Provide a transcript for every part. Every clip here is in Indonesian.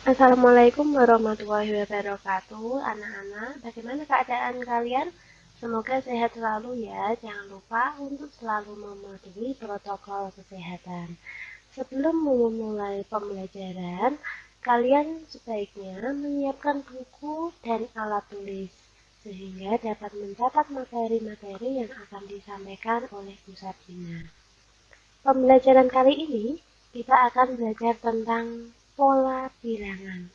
Assalamualaikum warahmatullahi wabarakatuh. Anak-anak, bagaimana keadaan kalian? Semoga sehat selalu ya. Jangan lupa untuk selalu mematuhi protokol kesehatan. Sebelum memulai pembelajaran, kalian sebaiknya menyiapkan buku dan alat tulis sehingga dapat mencatat materi-materi yang akan disampaikan oleh Bu Sabrina. Pembelajaran kali ini kita akan belajar tentang pola bilangan.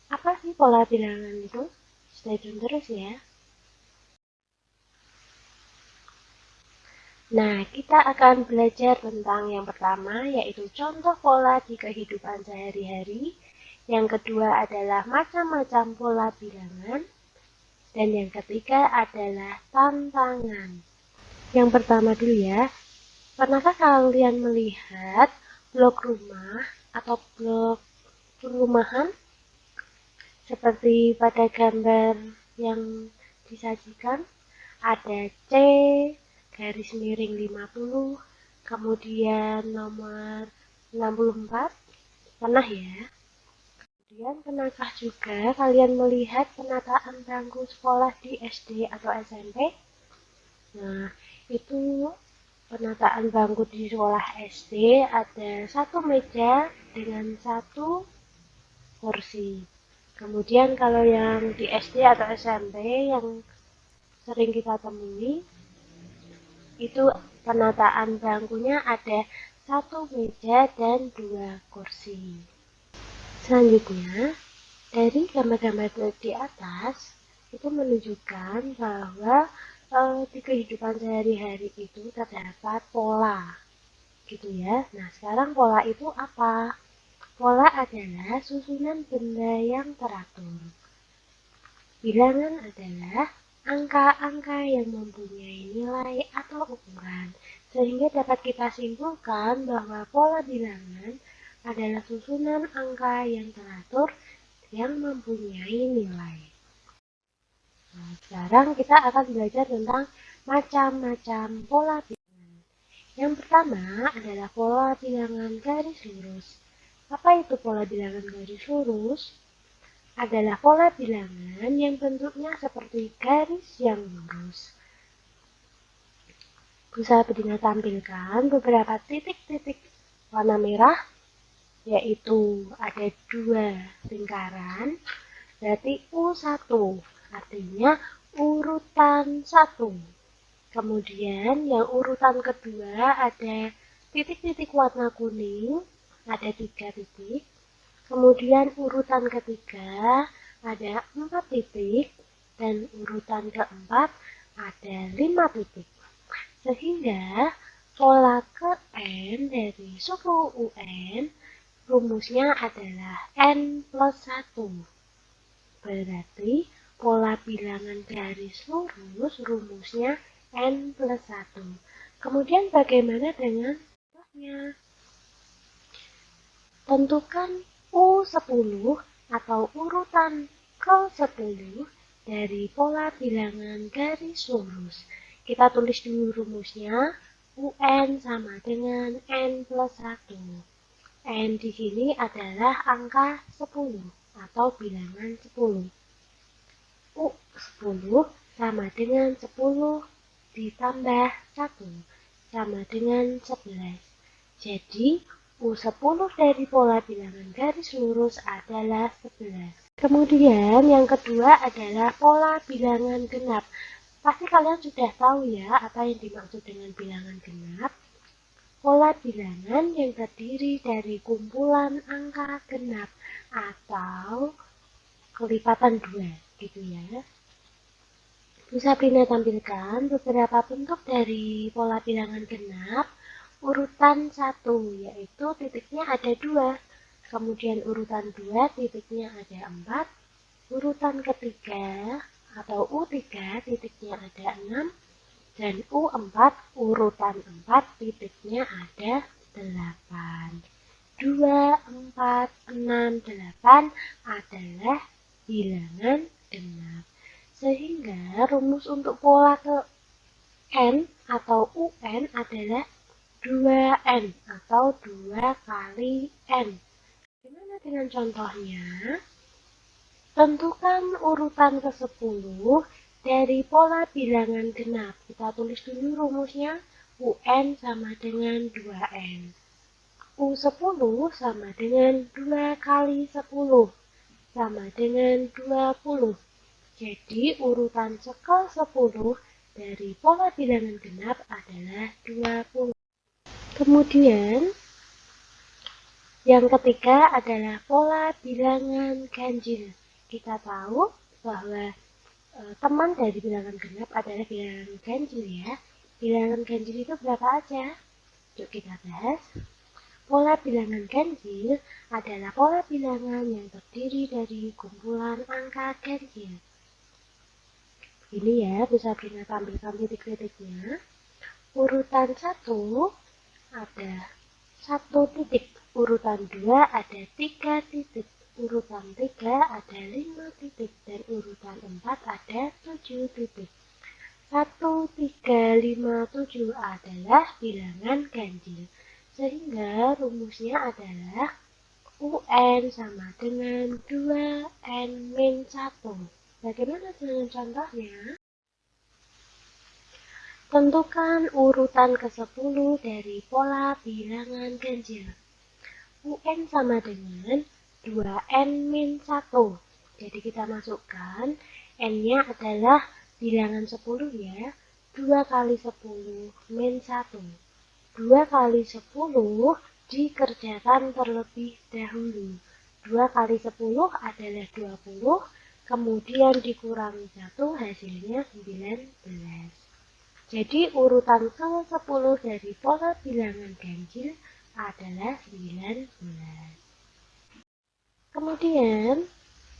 Apa sih pola bilangan itu? Stay tune terus ya. Nah, kita akan belajar tentang yang pertama, yaitu contoh pola di kehidupan sehari-hari. Yang kedua adalah macam-macam pola bilangan. Dan yang ketiga adalah tantangan. Yang pertama dulu ya, pernahkah kalian melihat blok rumah atau blok perumahan seperti pada gambar yang disajikan? Ada C garis miring 50, kemudian nomor 64, pernah ya? Kemudian pernahkah juga kalian melihat penataan bangku sekolah di SD atau SMP? Nah, itu penataan bangku di sekolah SD ada satu meja dengan satu kursi. Kemudian kalau yang di SD atau SMP yang sering kita temui, itu penataan bangkunya ada satu meja dan dua kursi. Selanjutnya, dari gambar-gambar di atas, itu menunjukkan bahwa di kehidupan sehari-hari itu terdapat pola, gitu ya. Nah, sekarang pola itu apa? Pola adalah susunan benda yang teratur. Bilangan adalah angka-angka yang mempunyai nilai atau ukuran, sehingga dapat kita simpulkan bahwa pola bilangan adalah susunan angka yang teratur yang mempunyai nilai. Nah, sekarang kita akan belajar tentang macam-macam pola bilangan. Yang pertama adalah pola bilangan garis lurus. Apa itu pola bilangan garis lurus? Adalah pola bilangan yang bentuknya seperti garis yang lurus. Bisa Sabrina tampilkan beberapa titik-titik warna merah, yaitu ada dua lingkaran, berarti U1, artinya urutan 1. Kemudian yang urutan kedua ada titik-titik warna kuning, ada 3 titik. Kemudian urutan ketiga ada 4 titik dan urutan keempat ada 5 titik. Sehingga pola ke N dari suku UN rumusnya adalah N plus 1. Berarti pola bilangan garis lurus rumusnya N plus 1. Kemudian bagaimana dengan contohnya? Tentukan U10 atau urutan ke-10 dari pola bilangan garis lurus. Kita tulis dulu rumusnya. UN sama dengan N plus 1. N di sini adalah angka 10 atau bilangan 10. U10 sama dengan 10 ditambah 1 sama dengan 11. Jadi U10 dari pola bilangan garis lurus adalah 11. Kemudian yang kedua adalah pola bilangan genap. Pasti kalian sudah tahu ya apa yang dimaksud dengan bilangan genap. Pola bilangan yang terdiri dari kumpulan angka genap atau kelipatan 2, gitu ya. Bisa Sabrina tampilkan beberapa bentuk dari pola bilangan genap. Urutan 1, yaitu titiknya ada 2. Kemudian urutan 2, titiknya ada 4. Urutan ketiga atau U3, titiknya ada 6. Dan U4, urutan 4, titiknya ada 8. 2, 4, 6, 8 adalah bilangan genap. Sehingga rumus untuk pola ke N atau UN adalah 2N atau 2 kali N. Bagaimana dengan contohnya? Tentukan urutan ke-10 dari pola bilangan genap. Kita tulis dulu rumusnya. UN sama dengan 2N. U10 sama dengan 2 kali 10 sama dengan 20. Jadi urutan ke-10 dari pola bilangan genap adalah 20. Kemudian yang ketiga adalah pola bilangan ganjil. Kita tahu bahwa teman dari bilangan genap adalah bilangan ganjil ya. Bilangan ganjil itu berapa aja? Yuk kita bahas. Pola bilangan ganjil adalah pola bilangan yang terdiri dari kumpulan angka ganjil. Ini ya, bisa kita tampilkan titik-titiknya. Urutan 1 ada 1 titik, urutan 2 ada 3 titik, urutan 3 ada 5 titik, dan urutan 4 ada 7 titik. 1, 3, 5, 7 adalah bilangan ganjil. Sehingga rumusnya adalah UN sama dengan 2N-1. Bagaimana dengan contohnya? Tentukan urutan ke-10 dari pola bilangan ganjil. UN sama dengan 2N-1. Jadi kita masukkan N-nya adalah bilangan 10 ya. 2 kali 10 min 1. 2 kali 10 dikerjakan terlebih dahulu. 2 kali 10 adalah 20, kemudian dikurangi 1 hasilnya 19. Jadi urutan ke-10 dari pola bilangan ganjil adalah 19. Kemudian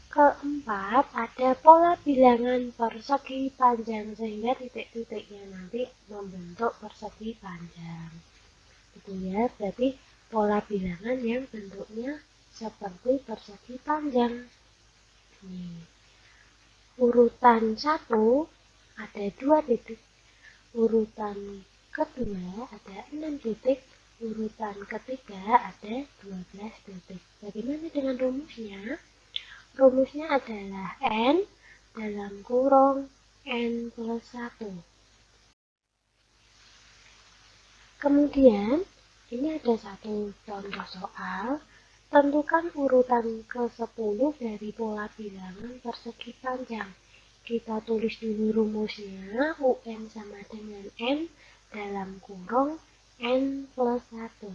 keempat ada pola bilangan persegi panjang, sehingga titik-titiknya nanti membentuk persegi panjang. Itu ya, berarti pola bilangan yang bentuknya seperti persegi panjang. Nih. Urutan 1 ada 2 titik, urutan kedua ada 6 titik, urutan ketiga ada 12 titik. Bagaimana dengan rumusnya? Rumusnya adalah N dalam kurung N plus 1. Kemudian, ini ada satu contoh soal. Tentukan urutan ke-10 dari pola bilangan persegi panjang. Kita tulis dulu rumusnya, UN sama dengan N dalam kurung N plus 1.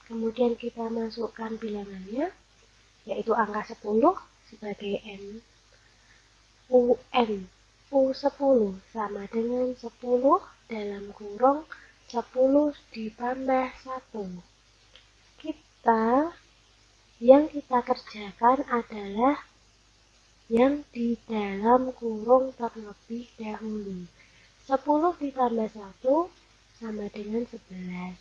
Kemudian kita masukkan bilangannya, yaitu angka 10 sebagai N. UN U10 sama dengan 10 dalam kurung 10 ditambah 1. Yang kita kerjakan adalah yang di dalam kurung terlebih dahulu. 10 ditambah 1 sama dengan 11.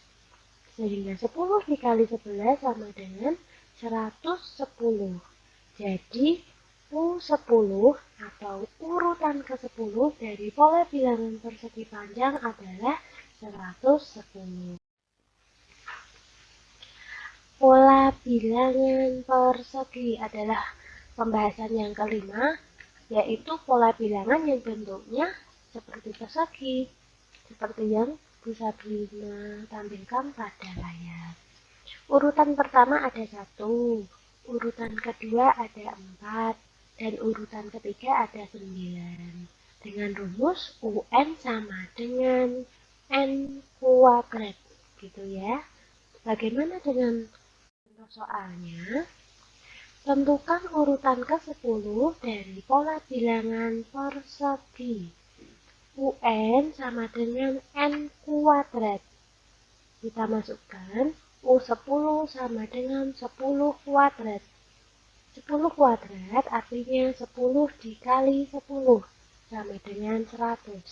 Sehingga 10 dikali 11 sama dengan 110. Jadi U10 atau urutan ke-10 dari pola bilangan persegi panjang adalah 110. Pola bilangan persegi adalah pembahasan yang kelima, yaitu pola bilangan yang bentuknya seperti persegi, seperti yang Bu Sabrina tampilkan pada layar. Urutan pertama ada 1, urutan kedua ada 4, dan urutan ketiga ada 9. Dengan rumus UN sama dengan N kuadrat, gitu ya. Bagaimana dengan contoh soalnya? Tentukan urutan ke-10 dari pola bilangan persegi. UN sama dengan N kuadrat. Kita masukkan U10 sama dengan 10 kuadrat. 10 kuadrat artinya 10 dikali 10 sama dengan 100.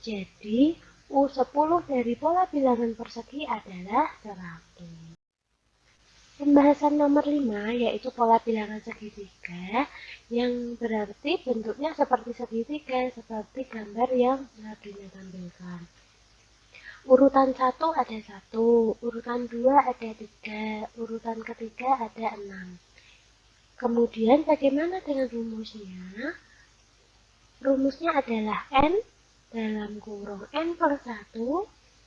Jadi U10 dari pola bilangan persegi adalah 100. Pembahasan nomor 5 yaitu pola bilangan segitiga, yang berarti bentuknya seperti segitiga, seperti gambar yang sudah ditampilkan. Urutan 1 ada 1, urutan 2 ada 3, urutan ketiga ada 6. Kemudian bagaimana dengan rumusnya? Rumusnya adalah N dalam kurung N per 1,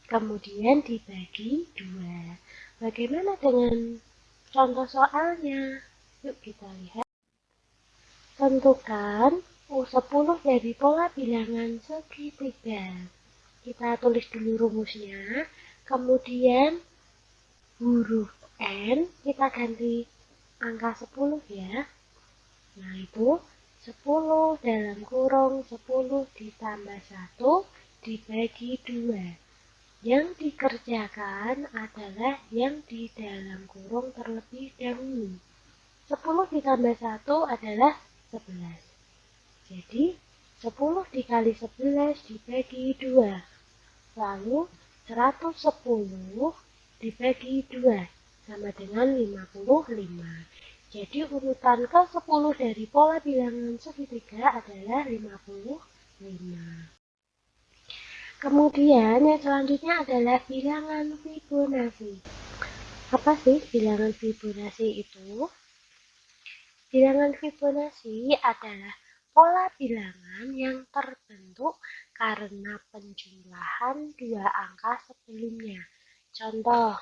kemudian dibagi 2. Bagaimana dengan contoh soalnya? Yuk kita lihat. Tentukan U10 dari pola bilangan segitiga. Kita tulis dulu rumusnya, kemudian huruf N kita ganti angka 10 ya. Nah itu 10 dalam kurung 10 ditambah 1 dibagi 2. Yang dikerjakan adalah yang di dalam kurung terlebih dahulu. 10 ditambah 1 adalah 11. Jadi 10 dikali 11 dibagi 2. Lalu 110 dibagi 2 sama dengan 55. Jadi urutan ke-10 dari pola bilangan segitiga adalah 55. Kemudian yang selanjutnya adalah bilangan Fibonacci. Apa sih bilangan Fibonacci itu? Bilangan Fibonacci adalah pola bilangan yang terbentuk karena penjumlahan dua angka sebelumnya. Contoh,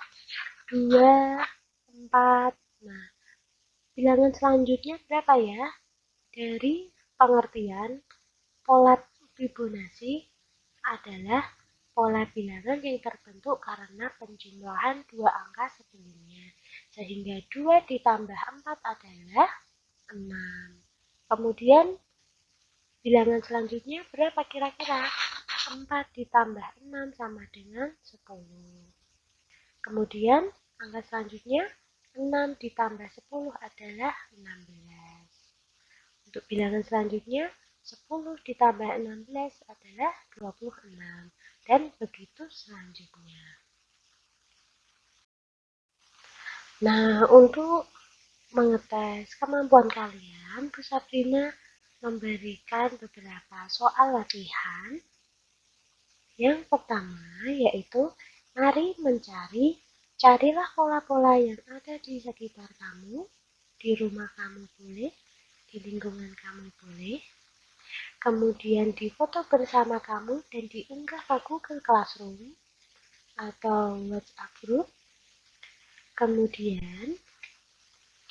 2, 4. Nah, bilangan selanjutnya berapa ya? Dari pengertian, pola Fibonacci adalah pola bilangan yang terbentuk karena penjumlahan dua angka sebelumnya. Sehingga 2 ditambah 4 adalah 6. Kemudian bilangan selanjutnya berapa kira-kira? 4 ditambah 6 sama dengan 10. Kemudian angka selanjutnya 6 ditambah 10 adalah 16. Untuk bilangan selanjutnya 10 ditambah 16 adalah 26. Dan begitu selanjutnya. Nah, untuk mengetes kemampuan kalian, Bu Sabrina memberikan beberapa soal latihan. Yang pertama yaitu mari mencari, carilah pola-pola yang ada di sekitar kamu, di rumah kamu boleh, di lingkungan kamu boleh. Kemudian difoto bersama kamu dan diunggah ke Google Classroom atau WhatsApp Group. Kemudian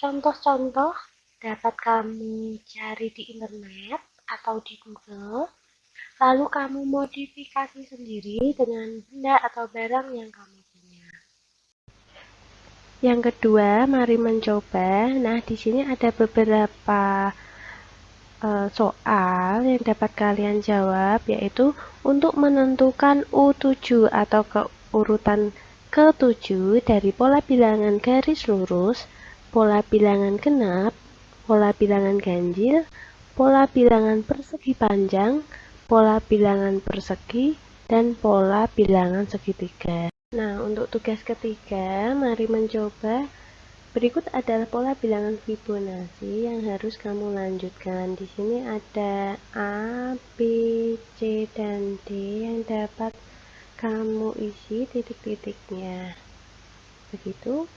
contoh-contoh dapat kamu cari di internet atau di Google, lalu kamu modifikasi sendiri dengan benda atau barang yang kamu punya. Yang kedua, mari mencoba. Nah, di sini ada beberapa soal yang dapat kalian jawab, yaitu untuk menentukan U7 atau keurutan ke-7 dari pola bilangan garis lurus, pola bilangan genap, pola bilangan ganjil, pola bilangan persegi panjang, pola bilangan persegi, dan pola bilangan segitiga. Nah, untuk tugas ketiga, mari mencoba. Berikut adalah pola bilangan Fibonacci yang harus kamu lanjutkan. Di sini ada A, B, C, dan D yang dapat kamu isi titik-titiknya. Begitu.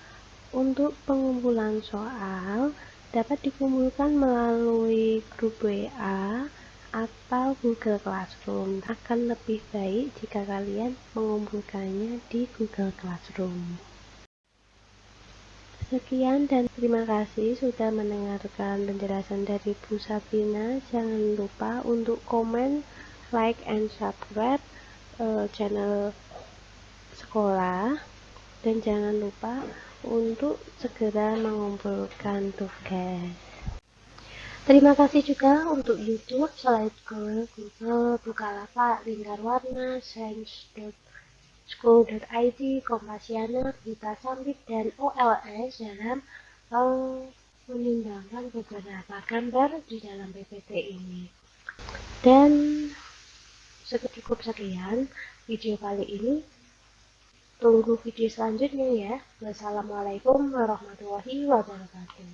Untuk pengumpulan soal dapat dikumpulkan melalui grup WA atau Google Classroom. Akan lebih baik jika kalian mengumpulkannya di Google Classroom. Sekian dan terima kasih sudah mendengarkan penjelasan dari Bu Sabrina. Jangan lupa untuk komen, like, and subscribe channel sekolah. Dan jangan lupa untuk segera mengumpulkan tugas. Terima kasih juga untuk YouTube, Slide Google, Bukalapak, Lingkar Warna, School.id, Kompasiana, Gita Sambit, dan OLS dalam menimbangkan beberapa gambar di dalam PPT ini. Dan cukup sekian video kali ini. Tunggu video selanjutnya ya. Wassalamualaikum warahmatullahi wabarakatuh.